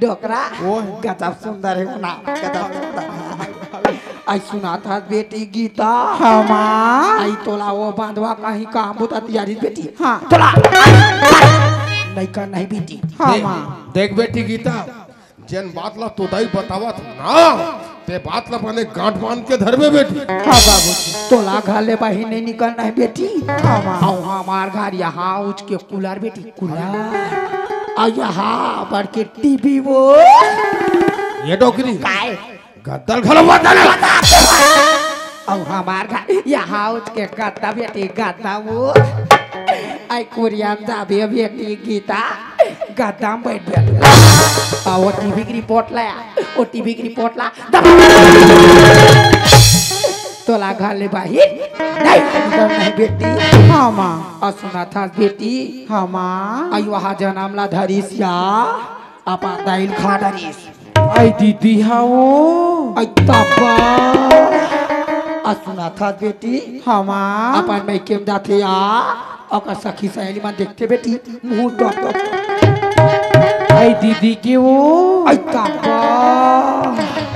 डोकरा गजब सुंदर है ना गजब सुंदर आई सुना था बेटी गीता हाँ माँ आई तोला वो बांधवा कहीं काम होता तैयारी बेटी हाँ तोला नहीं कर नहीं बेटी हाँ माँ देख बेटी गीता जन बात ला तो दाई बतावा था ना ते बात ला पहले गांठ बांध के धर में बेटी हाँ बाबू तोला घर ले बाही नहीं निकलना है बेटी हाँ माँ आओ हमार घर यहाँ उच के कूलर बेटी कूलर और यहाँ बढ़ के टीवी वो ये डोकरी काय गद्दल खलवा था और हमार घर यहाँ उच के गद्दा बेटी गद्दा वो आई कोरियन जाबे बेटी गीता गद्दा में बैठ गया और वो टीवी की रिपोर्ट लाया वो टीवी की रिपोर्ट ला तोला घर ले बाही नहीं बेटी हाँ माँ और सुना था बेटी हाँ माँ आई वहाँ जन्म ला धरिसिया अपा दाइल खा धरिस आई दीदी हाँ वो आई तब्बा और सुना था बेटी हाँ माँ अपन में केम जाते या और सखी सहेली में देखते बेटी मुंह टॉप टॉप आई दीदी के वो आई तब्बा